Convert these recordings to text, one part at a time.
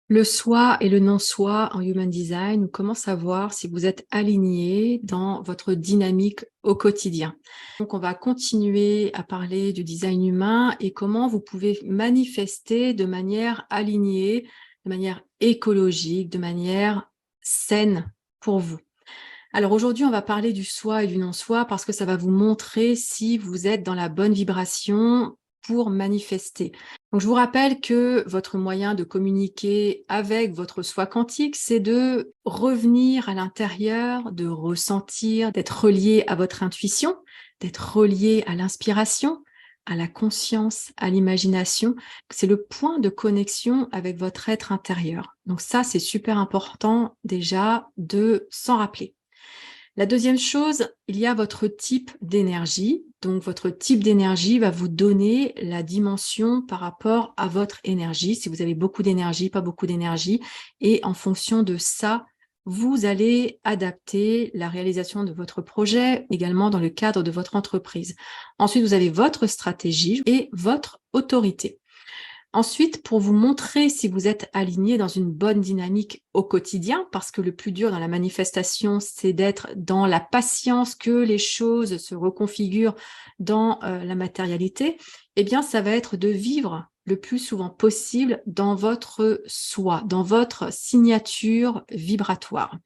Le soi et le non-soi en Human Design, comment savoir si vous êtes aligné dans votre dynamique au quotidien. Donc, on va continuer à parler du design humain et comment vous pouvez manifester de manière alignée, de manière écologique, de manière saine pour vous. Alors aujourd'hui, on va parler du soi et du non-soi parce que ça va vous montrer si vous êtes dans la bonne vibration pour manifester. Donc je vous rappelle que votre moyen de communiquer avec votre soi quantique, c'est de revenir à l'intérieur, de ressentir, d'être relié à votre intuition, d'être relié à l'inspiration, à la conscience, à l'imagination. C'est le point de connexion avec votre être intérieur. Donc ça, c'est super important déjà de s'en rappeler. La deuxième chose, il y a votre type d'énergie. Donc, votre type d'énergie va vous donner la dimension par rapport à votre énergie. Si vous avez beaucoup d'énergie, pas beaucoup d'énergie. Et en fonction de ça, vous allez adapter la réalisation de votre projet, également dans le cadre de votre entreprise. Ensuite, vous avez votre stratégie et votre autorité. Ensuite, pour vous montrer si vous êtes aligné dans une bonne dynamique au quotidien, parce que le plus dur dans la manifestation, c'est d'être dans la patience que les choses se reconfigurent dans la matérialité, eh bien, ça va être de vivre le plus souvent possible dans votre soi, dans votre signature vibratoire.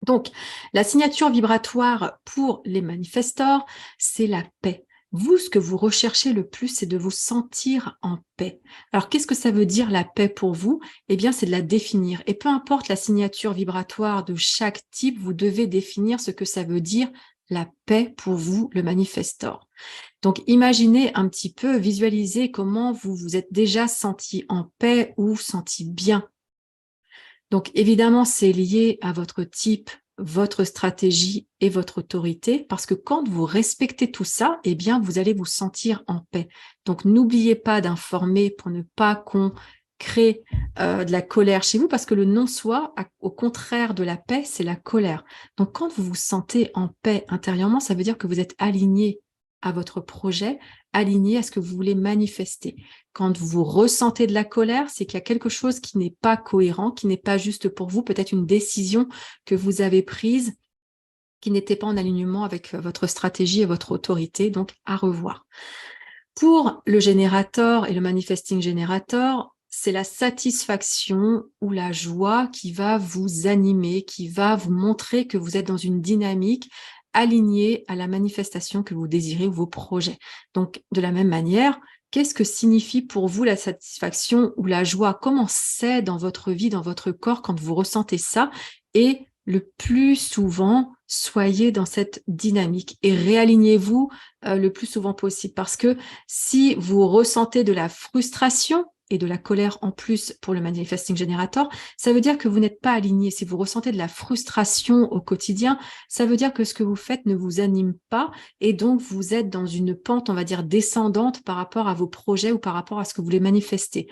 Donc, la signature vibratoire pour les manifestors, c'est la paix. Vous, ce que vous recherchez le plus, c'est de vous sentir en paix. Alors, qu'est-ce que ça veut dire la paix pour vous? Eh bien, c'est de la définir. Et peu importe la signature vibratoire de chaque type, vous devez définir ce que ça veut dire la paix pour vous, le manifestor. Donc, imaginez un petit peu, visualisez comment vous vous êtes déjà senti en paix ou senti bien. Donc, évidemment, c'est lié à votre type, votre stratégie et votre autorité, parce que quand vous respectez tout ça, eh bien, vous allez vous sentir en paix. Donc, n'oubliez pas d'informer pour ne pas qu'on crée de la colère chez vous, parce que le non-soi, au contraire de la paix, c'est la colère. Donc, quand vous vous sentez en paix intérieurement, ça veut dire que vous êtes aligné à votre projet, aligné à ce que vous voulez manifester. Quand vous ressentez de la colère, c'est qu'il y a quelque chose qui n'est pas cohérent, qui n'est pas juste pour vous, peut-être une décision que vous avez prise qui n'était pas en alignement avec votre stratégie et votre autorité, donc à revoir. Pour le générateur et le manifesting générateur, c'est la satisfaction ou la joie qui va vous animer, qui va vous montrer que vous êtes dans une dynamique alignée à la manifestation que vous désirez ou vos projets. Donc, de la même manière, qu'est-ce que signifie pour vous la satisfaction ou la joie? Comment c'est dans votre vie, dans votre corps quand vous ressentez ça? Et le plus souvent, soyez dans cette dynamique et réalignez-vous le plus souvent possible. Parce que si vous ressentez de la frustration et de la colère en plus pour le manifesting generator, ça veut dire que vous n'êtes pas aligné. Si vous ressentez de la frustration au quotidien, ça veut dire que ce que vous faites ne vous anime pas et donc vous êtes dans une pente, on va dire, descendante par rapport à vos projets ou par rapport à ce que vous voulez manifester.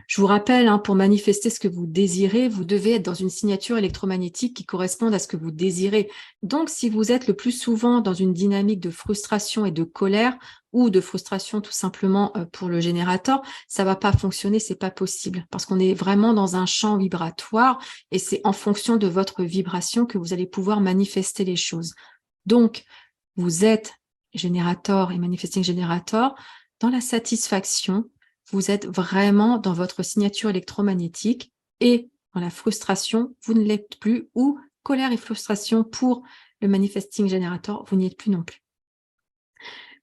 Je vous rappelle, pour manifester ce que vous désirez, vous devez être dans une signature électromagnétique qui corresponde à ce que vous désirez. Donc, si vous êtes le plus souvent dans une dynamique de frustration et de colère, ou de frustration tout simplement pour le générateur, ça va pas fonctionner, c'est pas possible, parce qu'on est vraiment dans un champ vibratoire et c'est en fonction de votre vibration que vous allez pouvoir manifester les choses. Donc, vous êtes générateur et manifesting générateur dans la satisfaction, vous êtes vraiment dans votre signature électromagnétique et dans la frustration, vous ne l'êtes plus, ou colère et frustration pour le manifesting generator, vous n'y êtes plus non plus.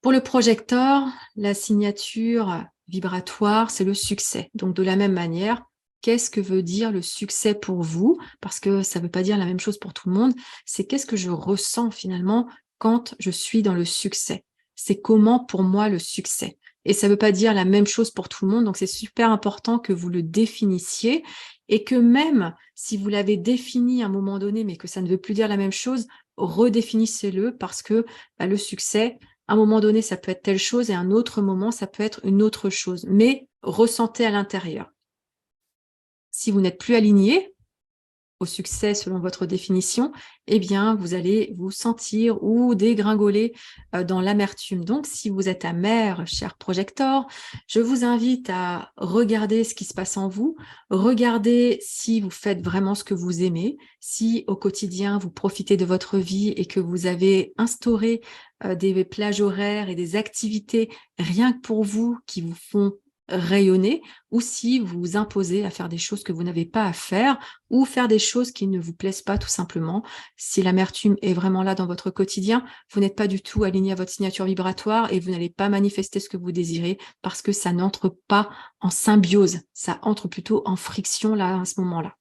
Pour le projecteur, la signature vibratoire, c'est le succès. Donc de la même manière, qu'est-ce que veut dire le succès pour vous? Parce que ça ne veut pas dire la même chose pour tout le monde. C'est qu'est-ce que je ressens finalement quand je suis dans le succès? C'est comment pour moi le succès? Et ça ne veut pas dire la même chose pour tout le monde. Donc c'est super important que vous le définissiez et que même si vous l'avez défini à un moment donné, mais que ça ne veut plus dire la même chose, redéfinissez-le parce que le succès, à un moment donné, ça peut être telle chose et à un autre moment, ça peut être une autre chose. Mais ressentez à l'intérieur. Si vous n'êtes plus aligné, au succès selon votre définition, eh bien, vous allez vous sentir ou dégringoler dans l'amertume. Donc, si vous êtes amer, cher projecteur, je vous invite à regarder ce qui se passe en vous, regarder si vous faites vraiment ce que vous aimez, si au quotidien, vous profitez de votre vie et que vous avez instauré des plages horaires et des activités rien que pour vous qui vous font rayonner, ou si vous vous imposez à faire des choses que vous n'avez pas à faire ou faire des choses qui ne vous plaisent pas tout simplement. Si l'amertume est vraiment là dans votre quotidien, vous n'êtes pas du tout aligné à votre signature vibratoire et vous n'allez pas manifester ce que vous désirez parce que ça n'entre pas en symbiose, ça entre plutôt en friction là à ce moment-là.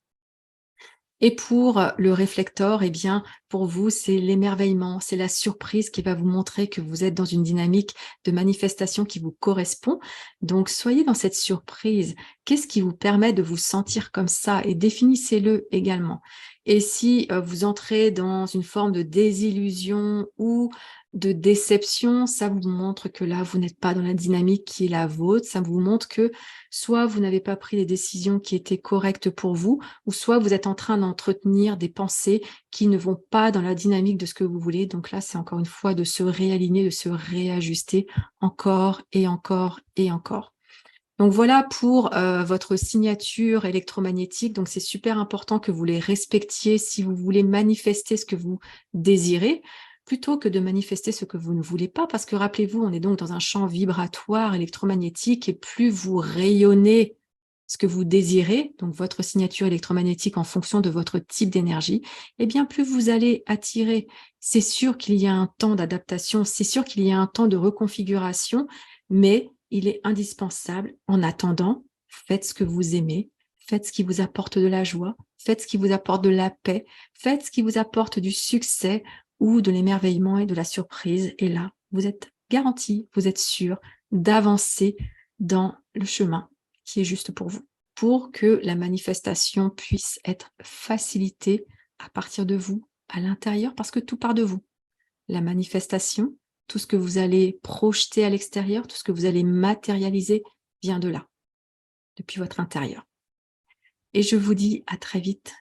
Et pour le réflecteur, eh bien, pour vous, c'est l'émerveillement, c'est la surprise qui va vous montrer que vous êtes dans une dynamique de manifestation qui vous correspond. Donc, soyez dans cette surprise. Qu'est-ce qui vous permet de vous sentir comme ça? Et définissez-le également. Et si vous entrez dans une forme de désillusion ou de déception, ça vous montre que là, vous n'êtes pas dans la dynamique qui est la vôtre. Ça vous montre que soit vous n'avez pas pris les décisions qui étaient correctes pour vous, ou soit vous êtes en train d'entretenir des pensées qui ne vont pas dans la dynamique de ce que vous voulez. Donc là, c'est encore une fois de se réaligner, de se réajuster encore et encore et encore. Donc voilà pour votre signature électromagnétique. Donc c'est super important que vous les respectiez si vous voulez manifester ce que vous désirez, plutôt que de manifester ce que vous ne voulez pas. Parce que rappelez-vous, on est donc dans un champ vibratoire électromagnétique et plus vous rayonnez ce que vous désirez, donc votre signature électromagnétique en fonction de votre type d'énergie, eh bien plus vous allez attirer. C'est sûr qu'il y a un temps d'adaptation, c'est sûr qu'il y a un temps de reconfiguration, mais il est indispensable. En attendant, faites ce que vous aimez, faites ce qui vous apporte de la joie, faites ce qui vous apporte de la paix, faites ce qui vous apporte du succès ou de l'émerveillement et de la surprise. Et là, vous êtes garanti, vous êtes sûr d'avancer dans le chemin qui est juste pour vous, pour que la manifestation puisse être facilitée à partir de vous, à l'intérieur, parce que tout part de vous. La manifestation, tout ce que vous allez projeter à l'extérieur, tout ce que vous allez matérialiser vient de là, depuis votre intérieur. Et je vous dis à très vite